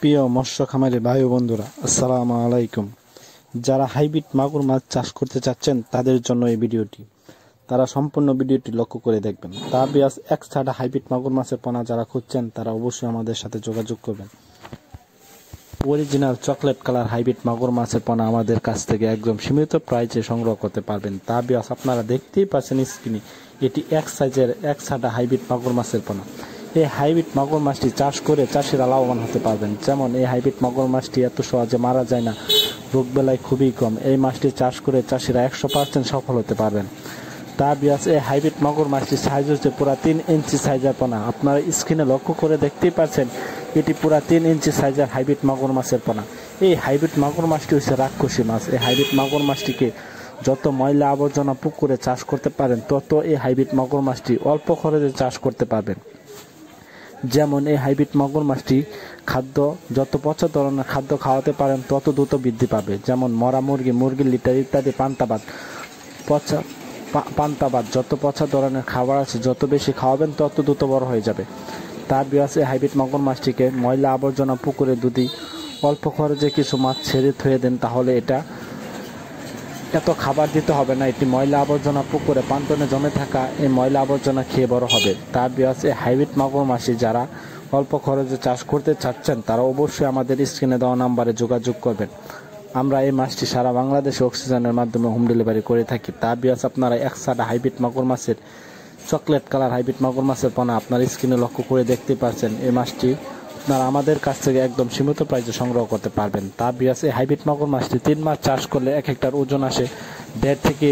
প্রিয় মৎস্য খামারি ভাই ও বন্ধুরা, আসসালামু আলাইকুম। যারা হাইব্রিড মাগুর মাছ চাষ করতে চাচ্ছেন তাদের জন্য এই ভিডিওটি, তারা সম্পূর্ণ ভিডিওটি লক্ষ্য করে দেখবেন। তার বিয়াস এক ছাড়া হাইব্রিড মাগুর মাছের পোনা যারা খুঁজছেন তারা অবশ্যই আমাদের সাথে যোগাযোগ করবেন। অরিজিনাল চকলেট কালার হাইব্রিড মাগুর মাছের পোনা আমাদের কাছ থেকে একদম সীমিত প্রাইসে সংগ্রহ করতে পারবেন। তা বিয়াস আপনারা দেখতেই পাচ্ছেন স্ক্রিনে, এটি এক সাইজের এক ছাড়া হাইব্রিড মাগুর মাছের পোনা। এই হাইব্রিড মাগুর মাছটি চাষ করে চাষিরা লাভবান হতে পারবেন। যেমন এই হাইব্রিড মাগুর মাছটি এত সহজে মারা যায় না, রোগবেলায় খুবই কম। এই মাছটি চাষ করে চাষিরা 100% সফল হতে পারবেন। তা বিয়াস এই হাইব্রিড মাগুর মাছটির সাইজ হচ্ছে পুরা 3 ইঞ্চি সাইজের পোনা। আপনারা স্ক্রিনে লক্ষ্য করে দেখতেই পাচ্ছেন, এটি পুরা 3 ইঞ্চি সাইজের হাইব্রিড মাগুর মাছের পোনা। এই হাইব্রিড মাগুর মাছটি হচ্ছে রাক্ষসী মাছ। এই হাইব্রিড মাগুর মাছটিকে যত ময়লা আবর্জনা পুকুরে চাষ করতে পারেন, তত এই হাইব্রিড মাগুর মাছটি অল্প খরচে চাষ করতে পারবেন। যেমন এই হাইব্রিড মাগুর মাছটি খাদ্য যত পচা ধরনের খাদ্য খাওয়াতে পারেন তত দ্রুত বৃদ্ধি পাবে। যেমন মরা মুরগি, মুরগির লিটার ইত্যাদি পান্তাবাদ যত পচা ধরনের খাবার আছে যত বেশি খাওয়াবেন তত দ্রুত বড় হয়ে যাবে। তার বিয়াসে হাইব্রিড মাগুর মাছটিকে ময়লা আবর্জনা পুকুরে যদি অল্প খরচে কিছু মাছ ছেড়ে থুয়ে দেন, তাহলে এটা এত খাবার দিতে হবে না। এটি ময়লা আবর্জনা পুকুরে পান্তনে জমে থাকা এই ময়লা আবর্জনা খেয়ে বড় হবে। তার বিয়াসে হাইব্রিড মাগুর মাছটি যারা অল্প খরচে চাষ করতে চাচ্ছেন তারা অবশ্যই আমাদের স্ক্রিনে দেওয়া নাম্বারে যোগাযোগ করবেন। আমরা এই মাছটি সারা বাংলাদেশে অক্সিজেনের মাধ্যমে হোম ডেলিভারি করে থাকি। তা বিয়াস আপনারা এক ছাড়া হাইব্রিড মাগুর মাছের চকলেট কালার হাইব্রিড মাগুর মাছের পোনা আপনার স্ক্রিনে লক্ষ্য করে দেখতে পাচ্ছেন। এই মাছটি আপনারা আমাদের কাছ থেকে একদম সীমিত প্রাইসে সংগ্রহ করতে পারবেন। তা বিয়াস এই হাইব্রিড মাগুর মাছটি 3 মাস চাষ করলে এক একটার ওজন আসে 1.5 থেকে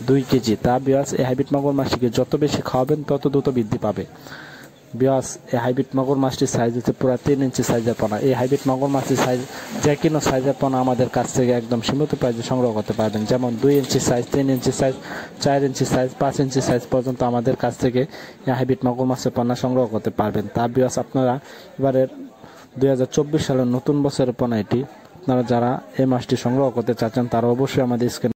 2 কেজি। তা বিয়াস এই হাইব্রিড মাগুর মাছটিকে যত বেশি খাওয়াবেন তত দ্রুত বৃদ্ধি পাবে। বিয়াস এই হাইব্রিড মাগুর মাছটির সাইজ হচ্ছে পুরো 3 ইঞ্চি সাইজের পোনা। এই হাইব্রিড মাগুর মাছটির সাইজ যে কোনো সাইজের পোনা আমাদের কাছ থেকে একদম সীমিত প্রাইসে সংগ্রহ করতে পারবেন। যেমন 2 ইঞ্চি সাইজ, 3 ইঞ্চি সাইজ, 4 ইঞ্চি সাইজ, 5 ইঞ্চি সাইজ পর্যন্ত আমাদের কাছ থেকে এই হাইব্রিড মাগুর মাছের পোনা সংগ্রহ করতে পারবেন। তা বিয়াস আপনারা এবারের 2024 সালের নতুন বছরের পোনা এটি। আপনারা যারা এই মাছটি সংগ্রহ করতে চাচ্ছেন তারা অবশ্যই আমাদের স্ক্রিনে